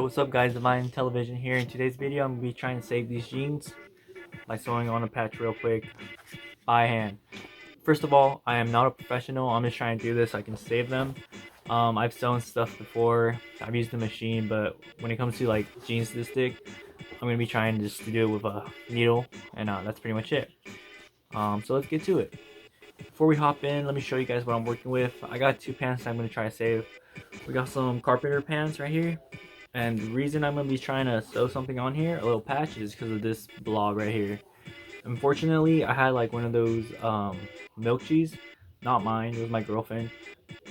What's up guys, Divine Television here. In today's video I'm going to be trying to save these jeans by sewing on a patch real quick by hand. First of all, I am not a professional. I'm just trying to do this so I can save them. I've sewn stuff before, I've used the machine, but when it comes to like jeans this thick, I'm going to be trying just to do it with a needle, and that's pretty much it. So let's get to it. Before we hop in, let me show you guys what I'm working with. I got two pants I'm going to try to save. We got some carpenter pants right here. And the reason I'm going to be trying to sew something on here, a little patch, is because of this blob right here. Unfortunately, I had like one of those milk cheese. Not mine, it was my girlfriend.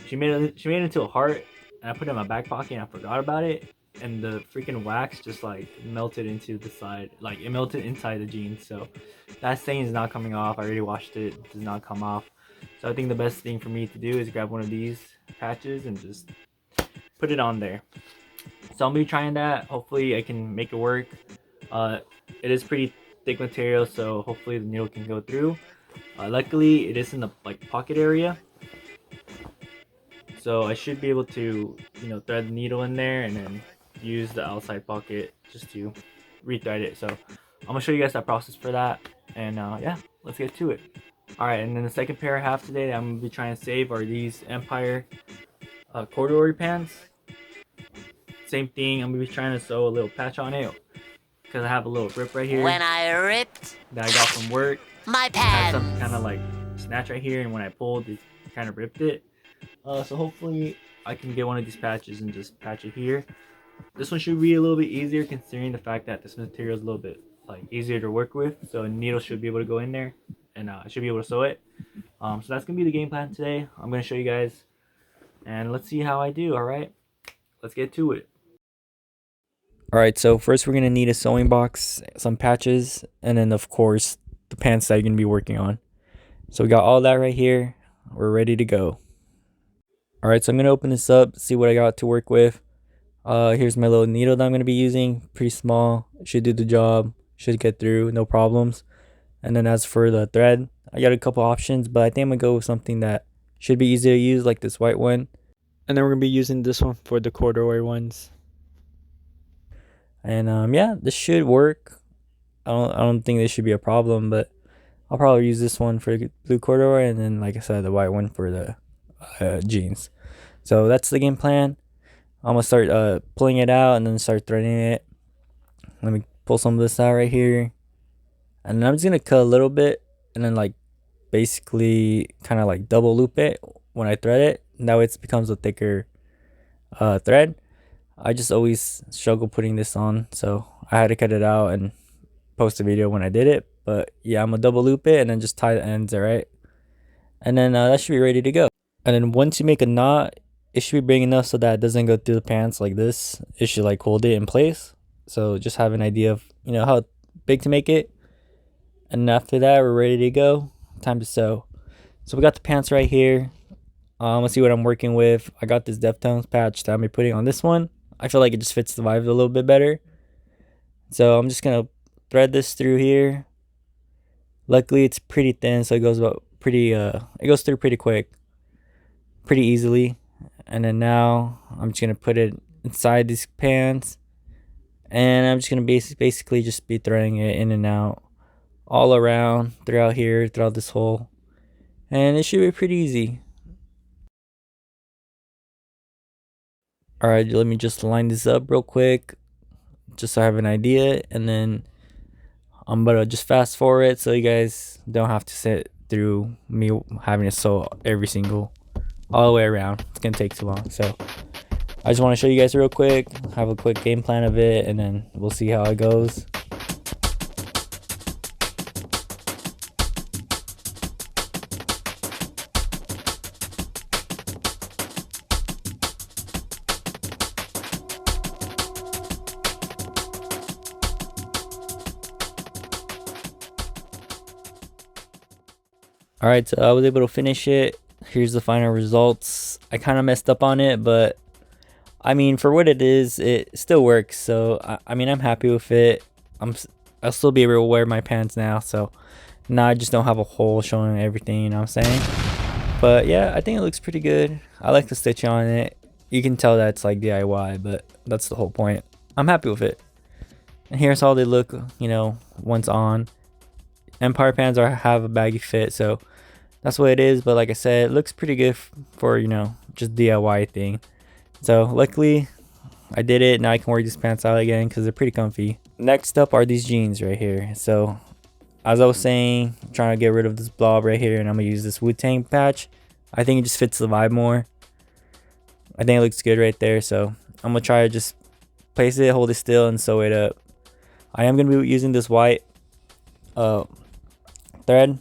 She made it into a heart, and I put it in my back pocket and I forgot about it. And the freaking wax just like melted into the side, like it melted inside the jeans. So that stain is not coming off. I already washed it, it does not come off. So I think the best thing for me to do is grab one of these patches and just put it on there. So I'll be trying that. Hopefully I can make it work. It is pretty thick material, so hopefully the needle can go through. Luckily it is in the like pocket area, so I should be able to thread the needle in there and then use the outside pocket just to rethread it. So I'm gonna show you guys that process for that, and yeah, let's get to it. Alright, and then the second pair I have today that I'm gonna be trying to save are these Empire corduroy pants. Same thing, I'm gonna be trying to sew a little patch on it because I have a little rip right here. When I ripped that I got from work. my I had some pants. kind of like snatch right here, and when I pulled, it kind of ripped it. So hopefully I can get one of these patches and just patch it here. This one should be a little bit easier considering the fact that this material is a little bit like easier to work with. So a needle should be able to go in there, and I should be able to sew it. So that's gonna be the game plan today. I'm gonna show you guys, and let's see how I do. All right, let's get to it. Alright, so first we're going to need a sewing box, some patches, and then of course the pants that you're going to be working on. So we got all that right here. We're ready to go. Alright, so I'm going to open this up, see what I got to work with. Here's my little needle that I'm going to be using. Pretty small. Should do the job. Should get through. No problems. And then as for the thread, I got a couple options, but I think I'm going to go with something that should be easy to use, like this white one. And then we're going to be using this one for the corduroy ones. And yeah, this should work. I don't think this should be a problem, but I'll probably use this one for blue corduroy, and then like I said, the white one for the jeans. So that's the game plan. I'm gonna start pulling it out and then start threading it. Let me pull some of this out right here, and then I'm just gonna cut a little bit and then like basically kind of like double loop it when I thread it. Now it becomes a thicker thread. I just always struggle putting this on, so I had to cut it out and post a video when I did it. But yeah, I'm gonna double loop it and then just tie the ends, alright? And then that should be ready to go. And then once you make a knot, it should be big enough so that it doesn't go through the pants like this. It should like hold it in place. So just have an idea of how big to make it. And after that, we're ready to go. Time to sew. So we got the pants right here. Let's see what I'm working with. I got this Deftones patch that I'm putting on this one. I feel like it just fits the vibe a little bit better. So I'm just gonna thread this through here. Luckily it's pretty thin, so it goes it goes through pretty quick, pretty easily. And then now I'm just gonna put it inside these pants, and I'm just gonna basically just be threading it in and out all around throughout here, throughout this hole, and it should be pretty easy. Alright, let me just line this up real quick, just so I have an idea, and then I'm gonna just fast forward it so you guys don't have to sit through me having to sew every single, all the way around. It's gonna take too long. So I just want to show you guys real quick, have a quick game plan of it, and then we'll see how it goes. Alright, so I was able to finish it. Here's the final results. I kind of messed up on it, but I mean, for what it is, it still works. So I mean, I'm happy with it. I'll still be able to wear my pants now. So now I just don't have a hole showing everything, you know what I'm saying? But yeah, I think it looks pretty good. I like the stitch on it. You can tell that it's like DIY, but that's the whole point. I'm happy with it. And here's how they look, once on. Empire pants have a baggy fit, so that's what it is. But like I said, it looks pretty good for just DIY thing. So luckily I did it. Now I can wear these pants out again because they're pretty comfy. Next up are these jeans right here. So as I was saying, I'm trying to get rid of this blob right here, and I'm gonna use this Wu-Tang patch. I think it just fits the vibe more. I think it looks good right there, so I'm gonna try to just place it, hold it still, and sew it up. I am gonna be using this white thread, and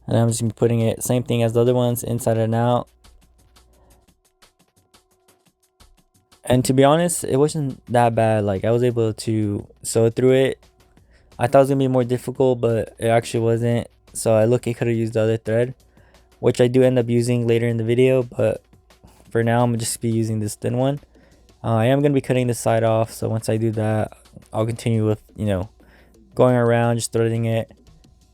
I'm just gonna be putting it same thing as the other ones, inside and out. And to be honest, it wasn't that bad. Like, I was able to sew through it. I thought it was gonna be more difficult, but it actually wasn't. So I could have used the other thread, which I do end up using later in the video, but for now I'm gonna just be using this thin one. I am gonna be cutting this side off, so once I do that, I'll continue with going around just threading it.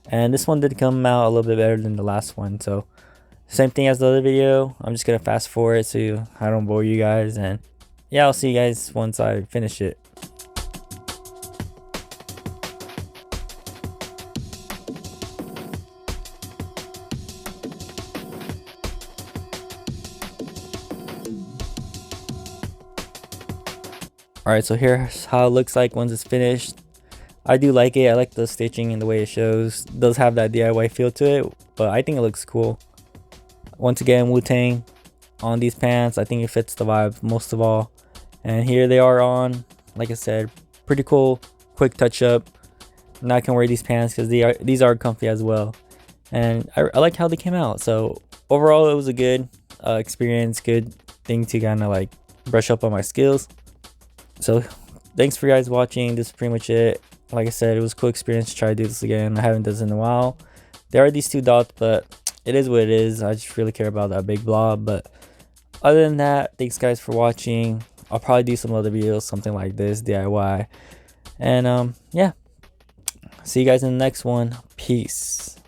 And this one did come out a little bit better than the last one, so same thing as the other video. I'm just gonna fast forward so I don't bore you guys, and yeah, I'll see you guys once I finish it. Alright, so here's how it looks like once it's finished. I do like it. I like the stitching and the way it shows. It does have that DIY feel to it, but I think it looks cool. Once again, Wu-Tang on these pants. I think it fits the vibe most of all. And here they are on. Like I said, pretty cool, quick touch up. Now I can wear these pants because these are comfy as well. And I like how they came out. So overall, it was a good experience, good thing to kind of like brush up on my skills. So thanks for you guys watching. This is pretty much it. Like I said, it was a cool experience to try to do this again. I haven't done this in a while. There are these 2 dots, but it is what it is. I just really care about that big blob. But other than that, thanks guys for watching. I'll probably do some other videos, something like this, DIY. And yeah, see you guys in the next one. Peace.